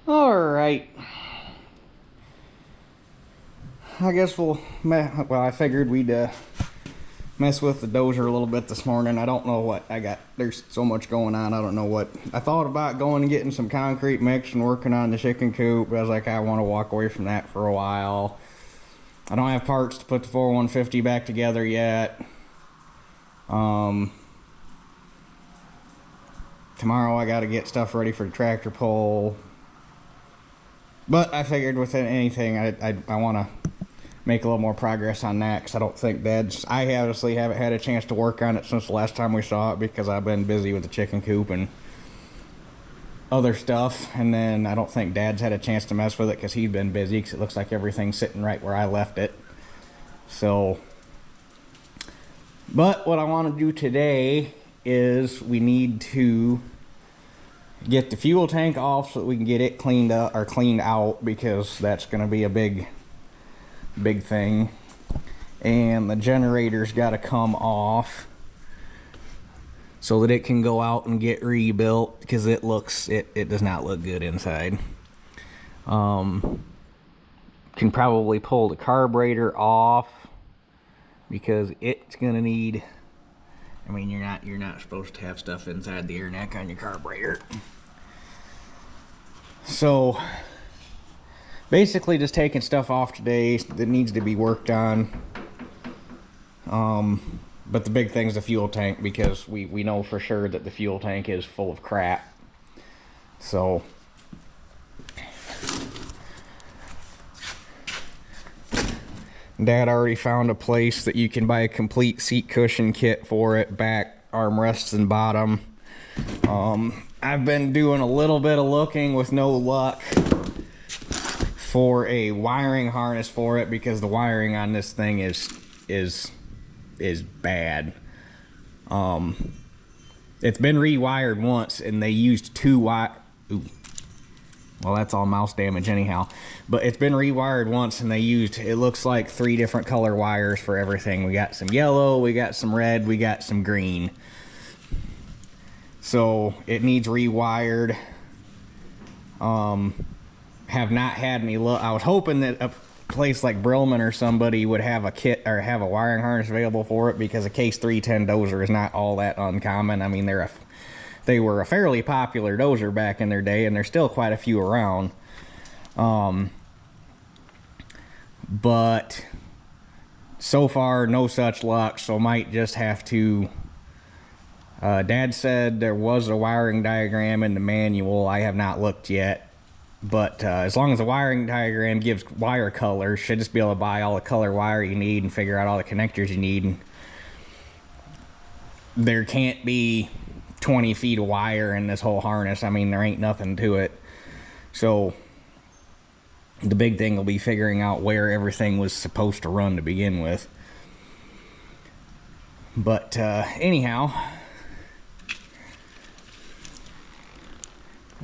Alright. I guess well, I figured we'd mess with the dozer a little bit this morning. I don't know what I got. There's so much going on. I don't know what. I thought about going and getting some concrete mix and working on the chicken coop, but I was like, I want to walk away from that for a while. I don't have parts to put the 4150 back together yet. Tomorrow I got to get stuff ready for the tractor pull. But I figured with anything, I want to make a little more progress on that, because I don't think I honestly haven't had a chance to work on it since the last time we saw it, because I've been busy with the chicken coop and other stuff. And then I don't think Dad's had a chance to mess with it because he's been busy, because it looks like everything's sitting right where I left it. So, but what I want to do today is we need to get the fuel tank off so that we can get it cleaned up or cleaned out, because that's going to be a big thing. And the generator's got to come off so that it can go out and get rebuilt, because it does not look good inside. Can probably pull the carburetor off, because it's gonna need, I mean, you're not supposed to have stuff inside the air neck on your carburetor. So basically just taking stuff off today that needs to be worked on. But the big thing is the fuel tank, because we know for sure that the fuel tank is full of crap. So Dad already found a place that you can buy a complete seat cushion kit for it, back, armrests, and bottom. I've been doing a little bit of looking with no luck for a wiring harness for it, because the wiring on this thing is bad. It's been rewired once, and they used well, that's all mouse damage anyhow. But it's been rewired once, and they used, it looks like 3 different color wires for everything. We got some yellow, we got some red, we got some green. So it needs rewired. Have not had any luck. I was hoping that a place like Brillman or somebody would have a kit or have a wiring harness available for it, because a Case 310 dozer is not all that uncommon. I mean, they were a fairly popular dozer back in their day, and there's still quite a few around. But so far, no such luck, so might just have to... Dad said there was a wiring diagram in the manual. I have not looked yet. But as long as the wiring diagram gives wire colors, should just be able to buy all the color wire you need and figure out all the connectors you need. And there can't be 20 feet of wire in this whole harness. I mean, there ain't nothing to it. So the big thing will be figuring out where everything was supposed to run to begin with. But anyhow,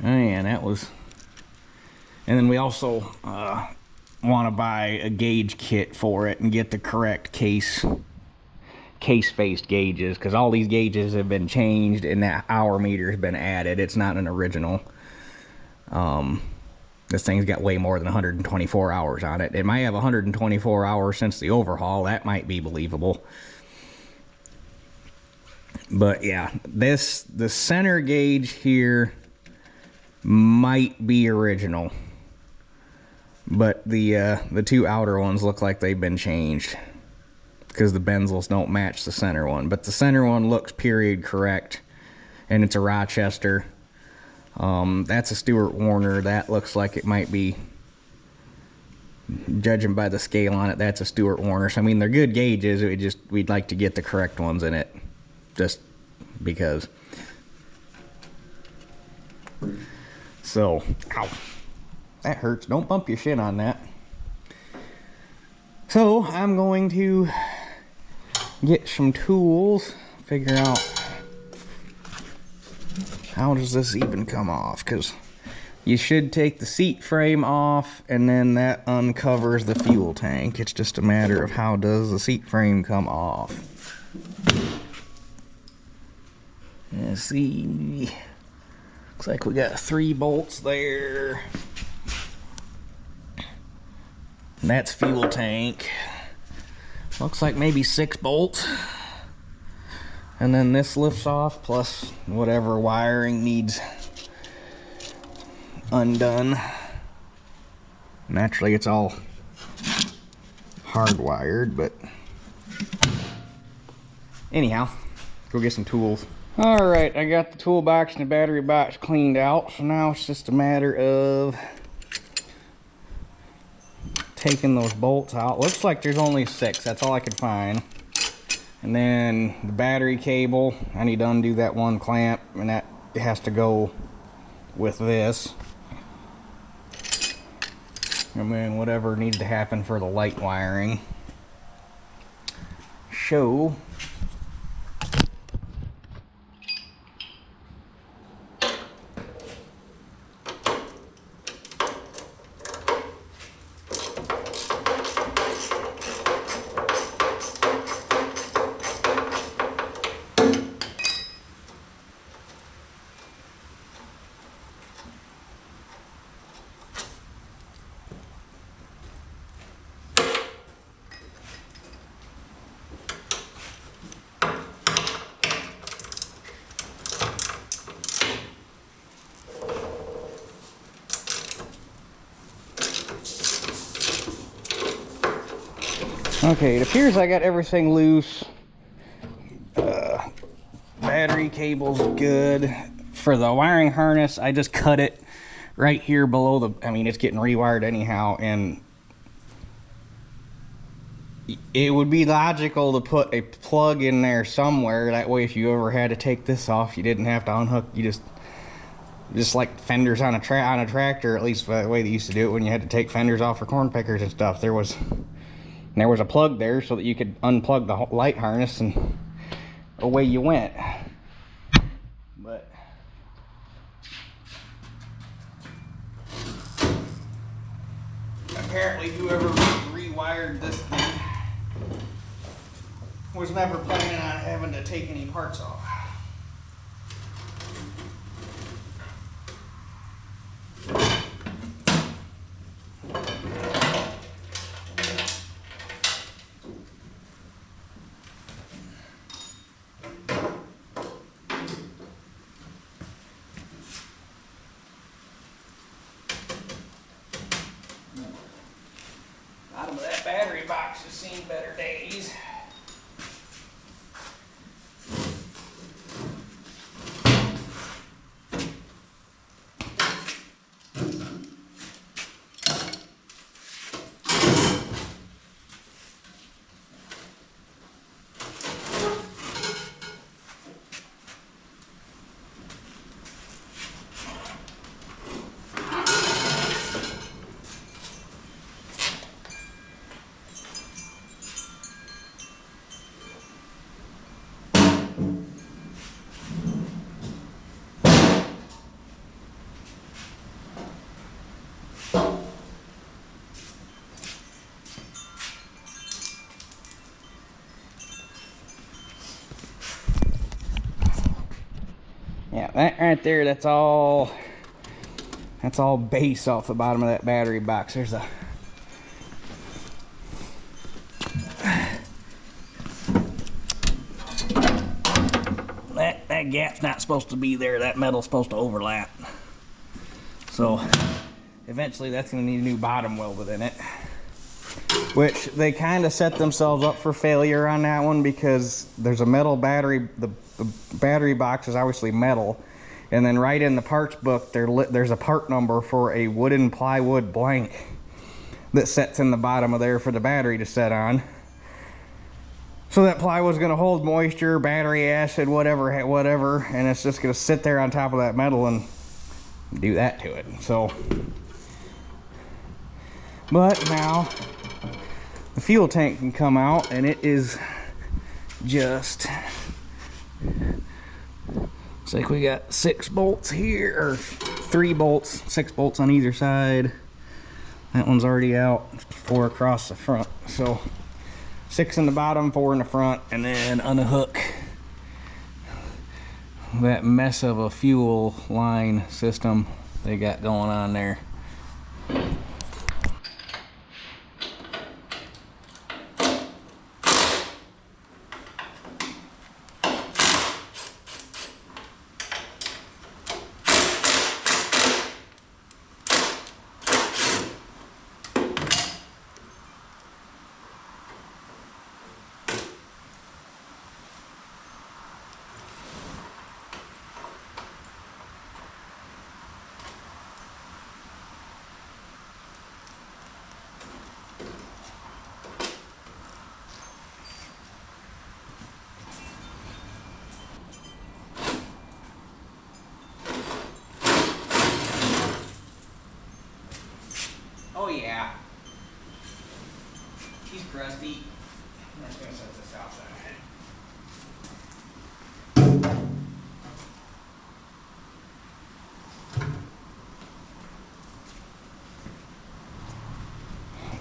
oh yeah, that was... And then we also want to buy a gauge kit for it and get the correct case-faced gauges, because all these gauges have been changed and that hour meter has been added. It's not an original. This thing's got way more than 124 hours on it. It might have 124 hours since the overhaul. That might be believable. But yeah, the center gauge here might be original, but the 2 outer ones look like they've been changed, because the benzels don't match the center one. But the center one looks period correct, and it's a Rochester. That's a Stewart Warner. That looks like it might be, judging by the scale on it, that's a Stewart Warner. So I mean, they're good gauges. We'd like to get the correct ones in it, just because. So, ow, that hurts. Don't bump your shin on that. So I'm going to get some tools, figure out how does this even come off, because you should take the seat frame off, and then that uncovers the fuel tank. It's just a matter of how does the seat frame come off. Let's see. Looks like we got 3 bolts there. That's fuel tank. Looks like maybe 6 bolts. And then this lifts off, plus whatever wiring needs undone. Naturally, it's all hardwired, but anyhow, go get some tools. All right, I got the toolbox and the battery box cleaned out, so now it's just a matter of taking those bolts out. Looks like there's only 6, that's all I could find. And then the battery cable, I need to undo that one clamp, and that has to go with this. And then whatever needs to happen for the light wiring. So okay, it appears I got everything loose. Battery cable's good. For the wiring harness, I just cut it right here below the, I mean, it's getting rewired anyhow, and it would be logical to put a plug in there somewhere. That way, if you ever had to take this off, you didn't have to unhook. You just like fenders on a tractor, at least the way they used to do it when you had to take fenders off for corn pickers and stuff. There was a plug there so that you could unplug the light harness and away you went. But apparently whoever rewired this thing was never planning on having to take any parts off. Bottom of that battery box has seen better days. Yeah, that right there, that's all base off the bottom of that battery box. There's a that gap's not supposed to be there. That metal's supposed to overlap. So eventually that's going to need a new bottom welded in it, which they kind of set themselves up for failure on that one, because there's a metal battery. The battery box is obviously metal, and then right in the parts book there's a part number for a wooden plywood blank that sets in the bottom of there for the battery to set on. So that plywood's going to hold moisture, battery acid, whatever, and it's just going to sit there on top of that metal and do that to it. So, but now the fuel tank can come out, and it is just, looks like we got 6 bolts here, or 3 bolts, 6 bolts on either side. That one's already out, 4 across the front. So 6 in the bottom, 4 in the front, and then unhook that mess of a fuel line system they got going on there.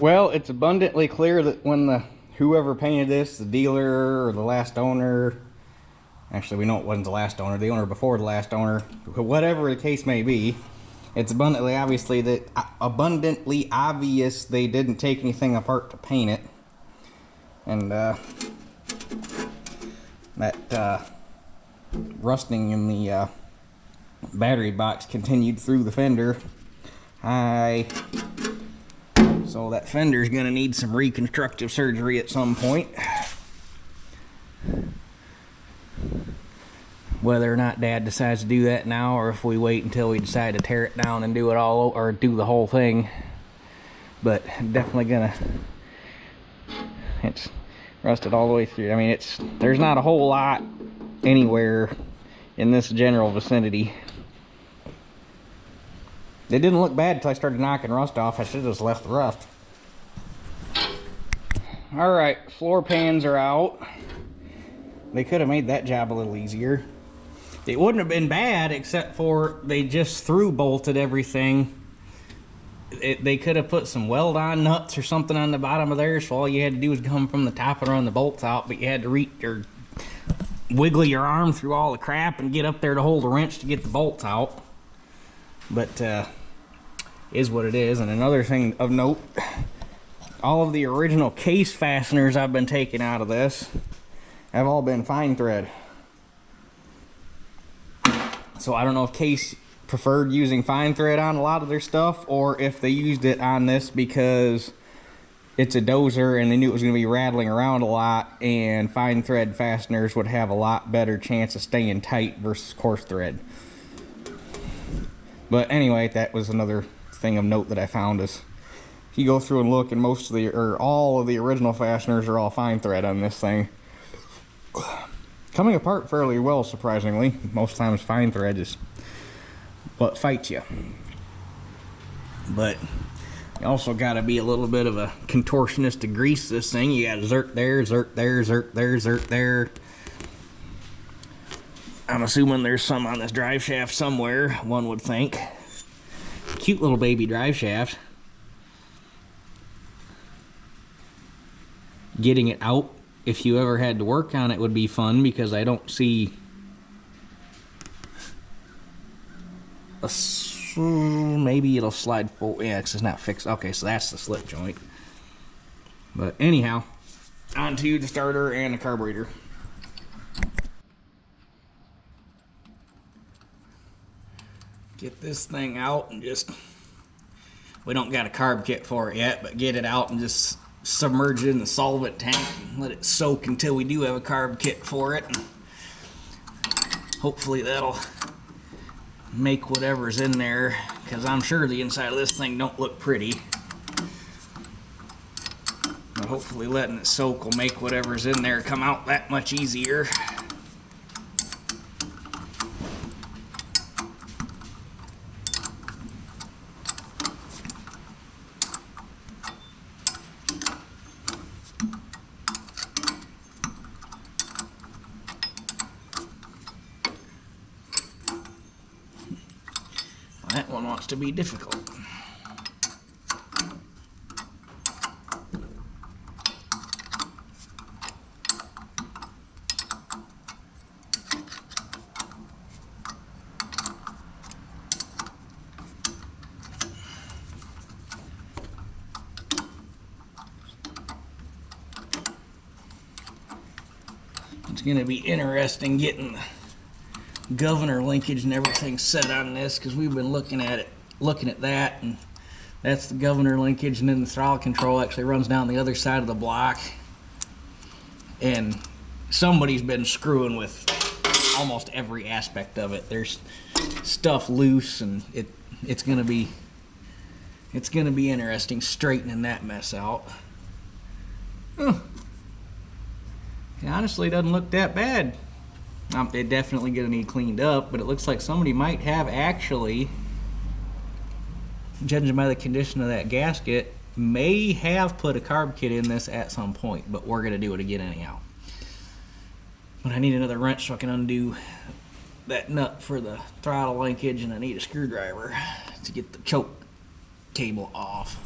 Well, it's abundantly clear that when whoever painted this, the dealer or the last owner, actually we know it wasn't the last owner, the owner before the last owner, whatever the case may be, it's abundantly obvious they didn't take anything apart to paint it. And that rusting in the battery box continued through the fender. So that fender's gonna need some reconstructive surgery at some point. Whether or not Dad decides to do that now, or if we wait until we decide to tear it down and do it all, or do the whole thing. But definitely gonna, it's rusted all the way through. I mean, there's not a whole lot anywhere in this general vicinity. It didn't look bad until I started knocking rust off. I should have just left the rust. Alright, floor pans are out. They could have made that job a little easier. It wouldn't have been bad, except for they just through bolted everything. They could have put some weld on nuts or something on the bottom of there, so all you had to do was come from the top and run the bolts out, but you had to reach or wiggle your arm through all the crap and get up there to hold the wrench to get the bolts out. But is what it is. And another thing of note, all of the original case fasteners I've been taking out of this have all been fine thread. So I don't know if Case preferred using fine thread on a lot of their stuff, or if they used it on this because it's a dozer and they knew it was going to be rattling around a lot, and fine thread fasteners would have a lot better chance of staying tight versus coarse thread. But anyway, that was another thing of note that I found, is if you go through and look, and most of the, or all of the original fasteners are all fine thread on this thing. Coming apart fairly well, surprisingly. Most times fine thread is what fights you. But you also got to be a little bit of a contortionist to grease this thing. You got to zerk there, zerk there, zerk there, zerk there. I'm assuming there's some on this drive shaft somewhere, one would think. Cute little baby drive shaft. Getting it out, if you ever had to work on it, would be fun, because I don't see maybe it'll slide forward. Yeah, it's not fixed. Okay, so that's the slip joint. But anyhow, onto the starter and the carburetor. Get this thing out and just, we don't got a carb kit for it yet, but get it out and just submerge it in the solvent tank and let it soak until we do have a carb kit for it. And hopefully that'll make whatever's in there, because I'm sure the inside of this thing don't look pretty. But hopefully letting it soak will make whatever's in there come out that much easier. That one wants to be difficult. It's going to be interesting getting the governor linkage and everything set on this, because we've been looking at that, and that's the governor linkage, and then the throttle control actually runs down the other side of the block, and somebody's been screwing with almost every aspect of it. There's stuff loose, and it's gonna be interesting straightening that mess out. It honestly doesn't look that bad. It definitely gonna need cleaned up, but it looks like somebody might have actually, judging by the condition of that gasket, may have put a carb kit in this at some point, but we're gonna do it again anyhow. But I need another wrench so I can undo that nut for the throttle linkage, and I need a screwdriver to get the choke cable off.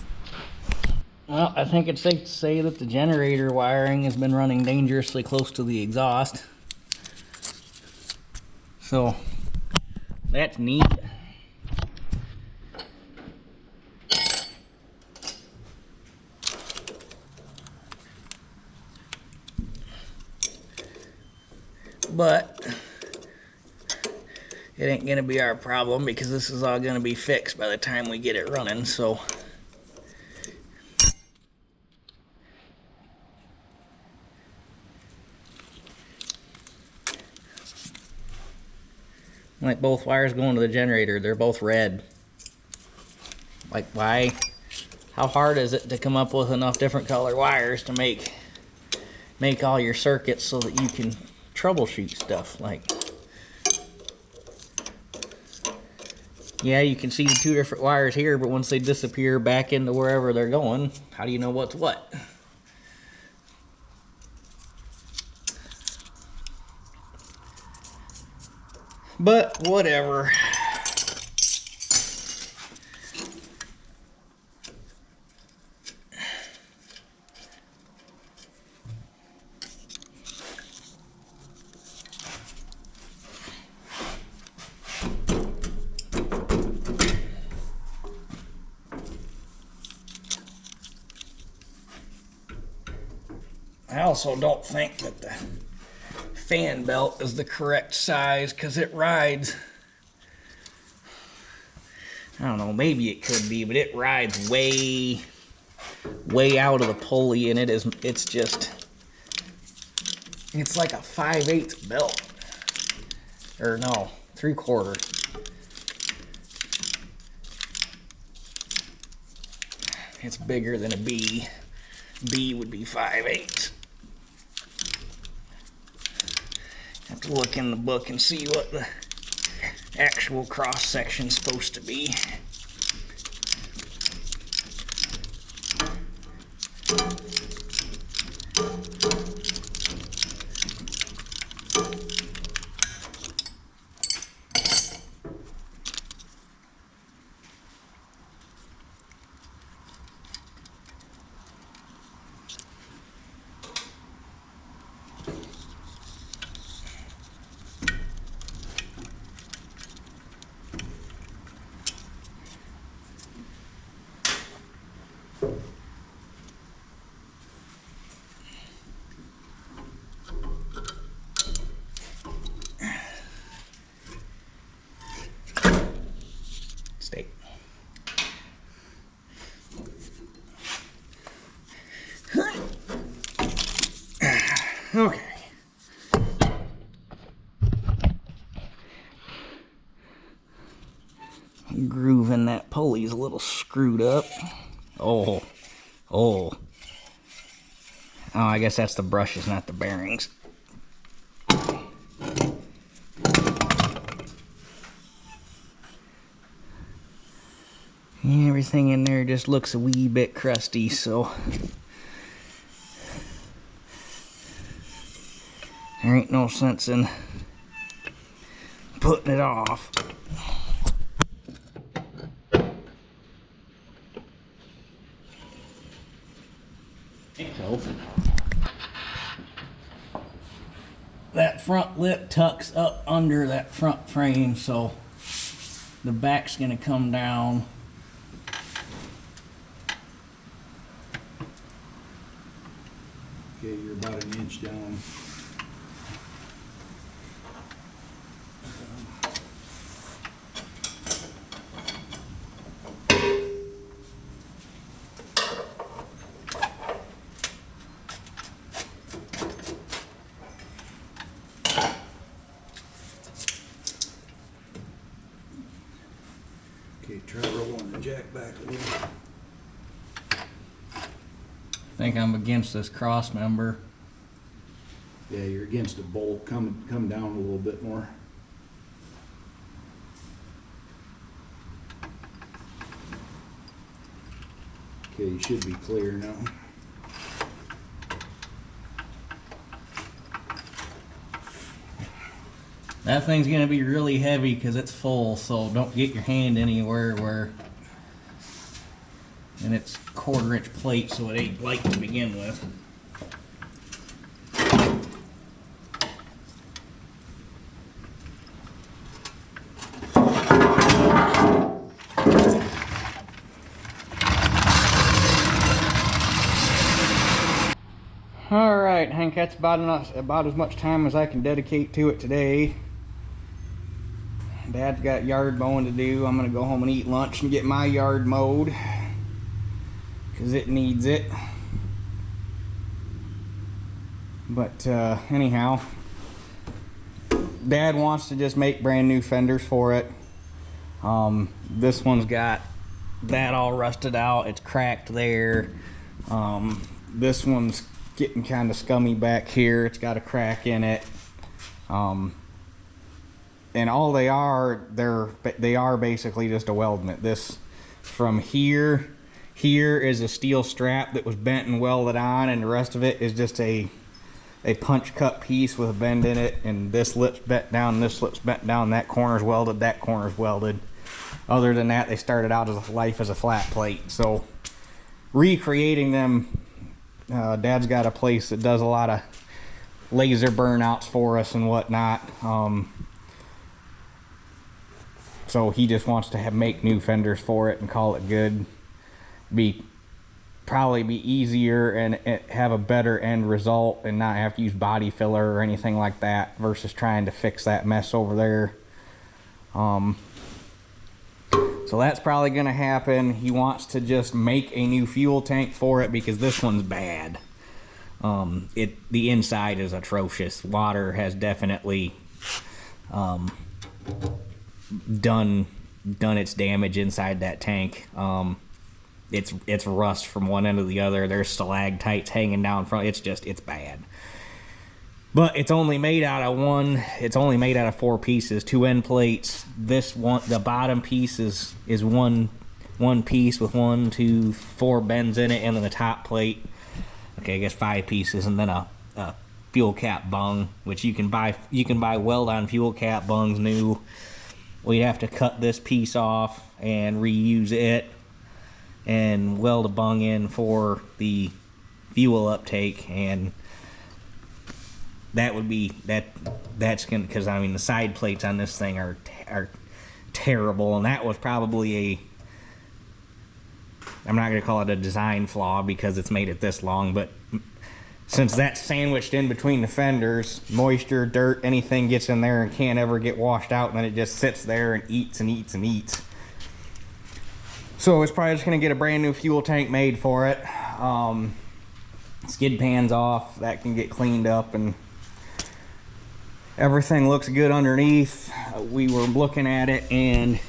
Well, I think it's safe to say that the generator wiring has been running dangerously close to the exhaust. So, that's neat. But it ain't gonna be our problem because this is all gonna be fixed by the time we get it running, so. Like both wires going to the generator, they're both red. Like why? How hard is it to come up with enough different color wires to make all your circuits so that you can troubleshoot stuff? Like, yeah, you can see the two different wires here, but once they disappear back into wherever they're going, how do you know what's what? But whatever. I also don't think that the fan belt is the correct size because it rides. I don't know, maybe it could be, but it rides way out of the pulley, and it's like a 5/8 belt. Or no, 3/4. It's bigger than a B. B would be 5/8. Have to look in the book and see what the actual cross section's supposed to be. Stay. Okay. Groove in that pulley's a little screwed up. Oh, I guess that's the brushes, not the bearings. And everything in there just looks a wee bit crusty, so there ain't no sense in putting it off. So that front lip tucks up under that front frame, so the back's gonna come down. Okay, you're about an inch down. Okay, try rolling the jack back a little. I think I'm against this cross member. Yeah, you're against a bolt. Come down a little bit more. Okay, you should be clear now. That thing's gonna be really heavy because it's full, so don't get your hand anywhere where And it's 1/4 inch plate, so it ain't light to begin with. Alright, Hank, that's about as much time as I can dedicate to it today. Dad's got yard mowing to do. I'm gonna go home and eat lunch and get my yard mowed, because it needs it. But anyhow, Dad wants to just make brand new fenders for it. This one's got that all rusted out. It's cracked there. This one's getting kind of scummy back here. It's got a crack in it. And all they are basically just a weldment. This from here is a steel strap that was bent and welded on, and the rest of it is just a punch cut piece with a bend in it, and this lip's bent down, this lip's bent down, that corner's welded, that corner's welded. Other than that, they started out as a flat plate. So recreating them, Dad's got a place that does a lot of laser burnouts for us and whatnot. So he just wants to make new fenders for it and call it good. Probably be easier and have a better end result, and not have to use body filler or anything like that, versus trying to fix that mess over there. So that's probably gonna happen. He wants to just make a new fuel tank for it, because this one's bad. The inside is atrocious. Water has definitely done its damage inside that tank. It's rust from one end to the other. There's stalactites hanging down front. It's bad. But it's only made out of 4 pieces, 2 end plates. This one, the bottom piece is one piece with 1, 2, 4 bends in it, and then the top plate, okay, I guess 5 pieces, and then a fuel cap bung, which you can buy weld on fuel cap bungs new. We have to cut this piece off and reuse it and weld a bung in for the fuel uptake, and that would be that's gonna, because I mean the side plates on this thing are terrible, and that was probably I'm not gonna call it a design flaw because it's made it this long, but since that's sandwiched in between the fenders, moisture, dirt, anything gets in there and can't ever get washed out, and then it just sits there and eats and eats and eats. So it's probably just gonna get a brand new fuel tank made for it. Skid pan's off, that can get cleaned up, and everything looks good underneath. We were looking at it, and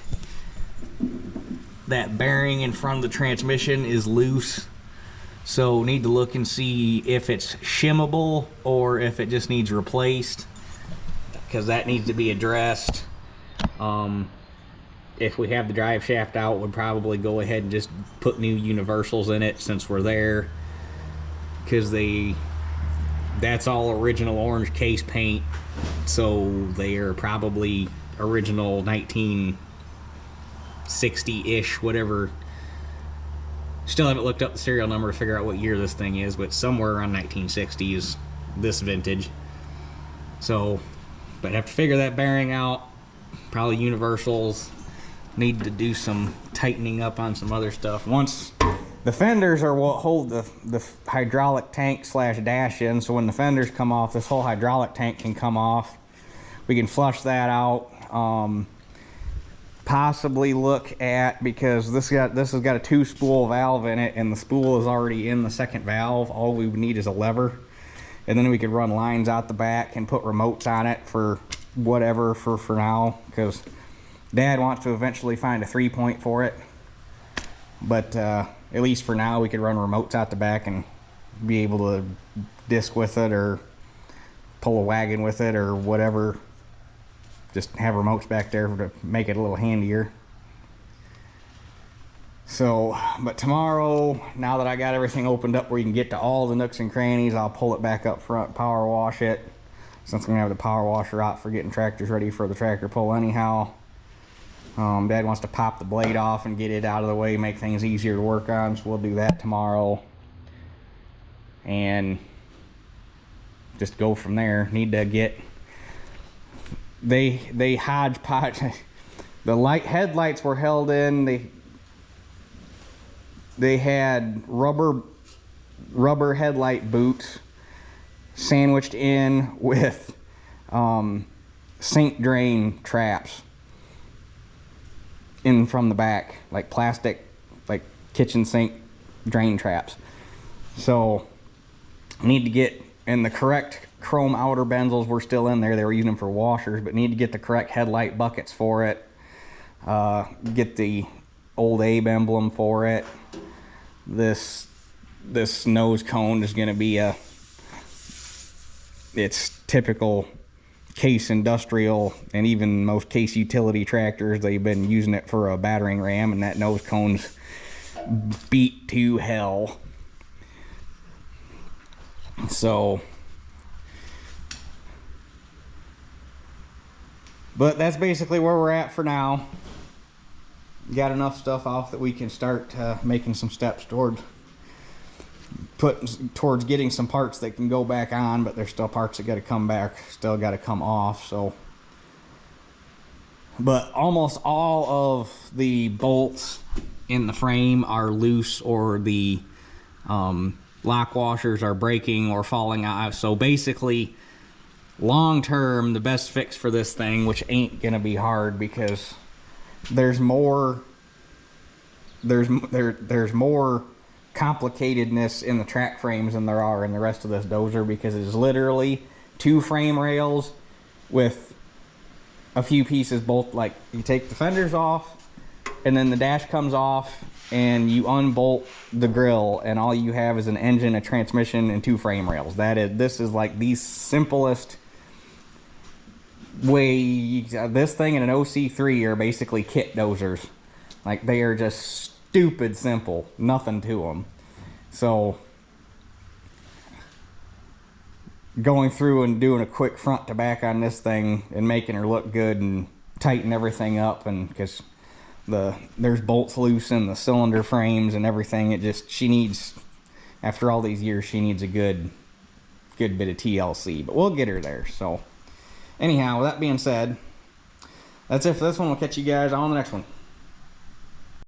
that bearing in front of the transmission is loose. So need to look and see if it's shimmable or if it just needs replaced, because that needs to be addressed. If we have the drive shaft out, we'd probably go ahead and just put new universals in it since we're there, because that's all original orange case paint, so they are probably original 1960-ish, whatever. Still haven't looked up the serial number to figure out what year this thing is, but somewhere around 1960s, this vintage. So, but have to figure that bearing out, probably universals. Need to do some tightening up on some other stuff. Once the fenders are what hold the hydraulic tank / dash in, so when the fenders come off, this whole hydraulic tank can come off. We can flush that out. Possibly look at, because this has got a 2-spool valve in it, and the spool is already in the second valve. All we would need is a lever, and then we could run lines out the back and put remotes on it for whatever for now, because Dad wants to eventually find a 3-point for it. But at least for now, we could run remotes out the back and be able to disc with it or pull a wagon with it or whatever. Just have remotes back there to make it a little handier. So, but tomorrow, now that I got everything opened up where you can get to all the nooks and crannies, I'll pull it back up front, power wash it, since I'm gonna have the power washer out for getting tractors ready for the tractor pull anyhow. Dad wants to pop the blade off and get it out of the way, make things easier to work on, so we'll do that tomorrow. And just go from there. Need to get, they hodgepodge. The headlights were held in. They had rubber headlight boots sandwiched in with sink drain traps in from the back, like plastic, like kitchen sink drain traps. So need to get, and the correct chrome outer benzels were still in there. They were using them for washers, but need to get the correct headlight buckets for it. Get the old Abe emblem for it. This nose cone is going to be it's typical Case industrial, and even most Case utility tractors, they've been using it for a battering ram, and that nose cone's beat to hell. So, but that's basically where we're at for now. Got enough stuff off that we can start making some steps towards getting some parts that can go back on, but there's still parts that got to come back, still got to come off. So, but almost all of the bolts in the frame are loose, or the lock washers are breaking or falling out. So basically, long term, the best fix for this thing, which ain't gonna be hard because there's more complicatedness in the track frames than there are in the rest of this dozer, because it is literally 2 frame rails with a few pieces, both, like, you take the fenders off and then the dash comes off and you unbolt the grill, and all you have is an engine, a transmission, and 2 frame rails. This is like the simplest way. This thing and an OC3 are basically kit dozers. Like, they are just stupid simple, nothing to them. So going through and doing a quick front to back on this thing and making her look good and tighten everything up, and because there's bolts loose in the cylinder frames and everything, she needs, after all these years, she needs a good bit of TLC, but we'll get her there. So anyhow, with that being said, that's it for this one. We'll catch you guys on the next one.